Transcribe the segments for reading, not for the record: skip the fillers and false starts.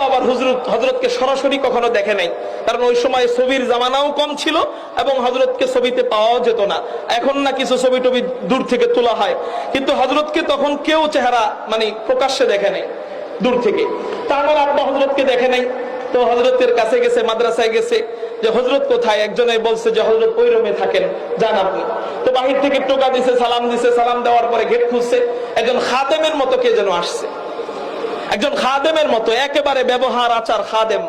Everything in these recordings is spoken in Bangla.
আবার হযরতকে সরাসরি কখনো দেখে নাই, কারণ ওই সময় ছবির জামানাও কম ছিল এবং হযরতকে ছবিতে পাওয়াও যেত না। এখন না কিছু ছবি টবি দূর থেকে তোলা হয়, কিন্তু হযরতকে তখন কেউ চেহারা মানে প্রকাশ্যে দেখে নাই, দূর থেকে। তা আমার আব্বা হযরতকে দেখে নাই, তো হযরতের কাছে গেছে, মাদ্রাসায় গেছে, যে হযরত কোথায়? একজনে বলছে যে হযরত ওই রুমে থাকেন, যান আপনি। তো বাহির থেকে টোকা দিছে, সালাম দিছে, সালাম দেওয়ার পরে গেট খুলছে, একজন খাদেমের মতো কে যেন আসছে, একজন খাদেমের মতো, একেবারে ব্যবহার আচার খাদেম।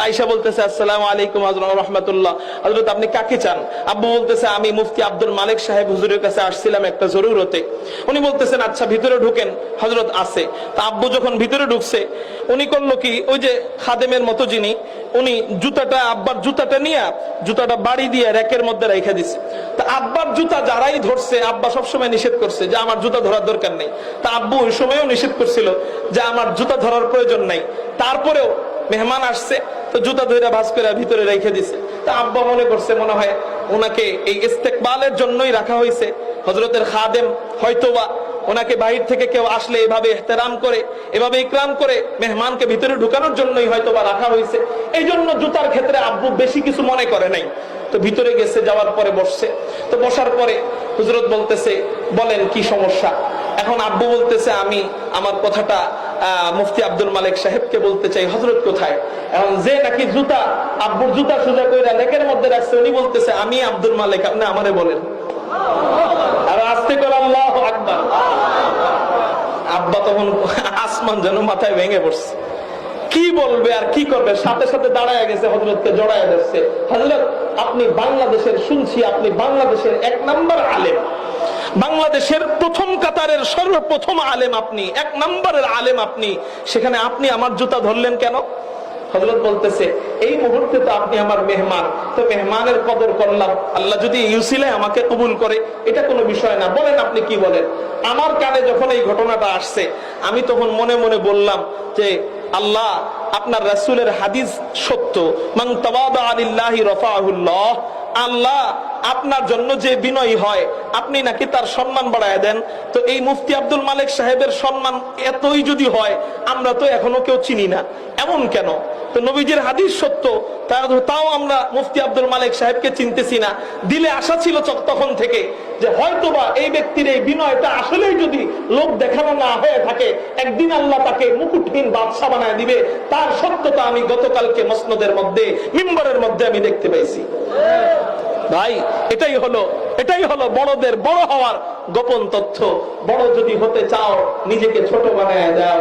আয়েশা বলতেছে আসসালামু আলাইকুম ওয়া রাহমাতুল্লাহ, হযরত আপনি কাকে চান? আব্বু বলতেছে আমি মুফতি আব্দুল মালিক সাহেব হুজুরের কাছে আসছিলাম একটা জরুরতে। উনি বলতেছেন আচ্ছা ভিতরে ঢুকেন, হযরত আছে। তা আব্বু যখন ভিতরে ঢুকছে, উনি করলো কি, ওই যে খাদেমের মতো যিনি, উনি জুতাটা, আব্বার জুতাটা নিয়ে জুতাটা বাড়ি দিয়ে র‍্যাকের মধ্যে রেখে দিছে। তা আব্বার জুতা যারাই ধরছে, আব্বা সবসময় নিষেধ করছে যে আমার জুতা ধরার দরকার নেই। তা আব্বু ওই সময়ও নিষেধ করছিল যে আমার জুতা ধরার প্রয়োজন নাই। তারপরেও মেহমান আসছে, তো জুতা ধরে ভাঁজ করে ভিতরে রেখে দিছে। তা আব্বা মনে করছে মনে হয় ওনাকে এই ইস্তেকবালের জন্যই রাখা হয়েছে, হযরতের খাদেম হয়তোবা ওনাকে বাহির থেকে কেউ আসলে এভাবে ইহতেরাম করে, এভাবে ইকরাম করে মেহমানকে ভিতরে ঢুকানোর জন্যই হয়তোবা রাখা হয়েছে। এই জন্য জুতার ক্ষেত্রে আব্বু বেশি কিছু মনে করে নাই। তো ভিতরে গেছে, যাওয়ার পরে বসছে। তো বসার পরে হুজরত বলতেছে বলেন কি সমস্যা? এখন আব্বু বলতেছে আমি আমার কথাটা মুফতি আব্দুল মালিক সাহেবকে বলতে চাই, হযরত কোথায়? এখন যে নাকি জুতা, আব্বুর জুতা সোজা কইরা লেকের মধ্যে রাখছে, উনি বলতেছে আমি আব্দুল মালিক, আপনি আমারে বলেন। আর আস্তে করে আল্লাহু আকবার। আব্বা তখন আসমান যেন মাথায় ভেঙে পড়ছে, কি বলবে আর কি করবে, সাথে সাথে দাঁড়ায় গেছে, হযরতকে জড়ায় ধরছে। হযরত আপনি বাংলাদেশের, শুনছি আপনি বাংলাদেশের 1 নাম্বার আলেম, বাংলাদেশের প্রথম কাতারের সর্বপ্রথম আলেম আপনি, 1 নাম্বারের আলেম আপনি, সেখানে আপনি আমার জুতা ধরলেন কেন? হযরত বলতেছে এই মুহূর্তে তো আপনি আমার মেহমান, তো মেহমানের কদর করলাম, আল্লাহ যদি ইউসিলে আমাকে কবুল করে এটা কোনো বিষয় না, বলেন আপনি কি বলেন। আমার কানে যখন এই ঘটনাটা আসছে, আমি তখন মনে মনে বললাম যে আল্লাহ, আপনার রাসূলের হাদিস সত্য, মান তাওয়াদা লিল্লাহি রাফাহুল্লাহ, আল্লাহ আপনার জন্য যে বিনয়ী হয় আপনি নাকি তার সম্মান বাড়ায় দেন। তো এই মুফতি আব্দুল মালিক সাহেবের সম্মান এতই যদি হয়, আমরা তো এখনো কেউ চিনি না, এমন কেন? তো নবীজির হাদিস সত্য, তাও আমরা মুফতি আব্দুল মালিক সাহেবকে চিনতেছি না। দিলে আশা ছিল তখন থেকে যে হয়তোবা এই ব্যক্তির এই বিনয়টা আসলেই যদি লোক দেখানো না হয়ে থাকে, একদিন আল্লাহ তাকে মুকুটহীন বাদশা বানায় দিবে। তার সত্যতা আমি গতকালকে মসনদের মধ্যে, মিম্বরের মধ্যে আমি দেখতে পাইছি। ভাই এটাই হলো বড়দের বড় হওয়ার গোপন তথ্য। বড় যদি হতে চাও, নিজেকে ছোট বানায় দাও।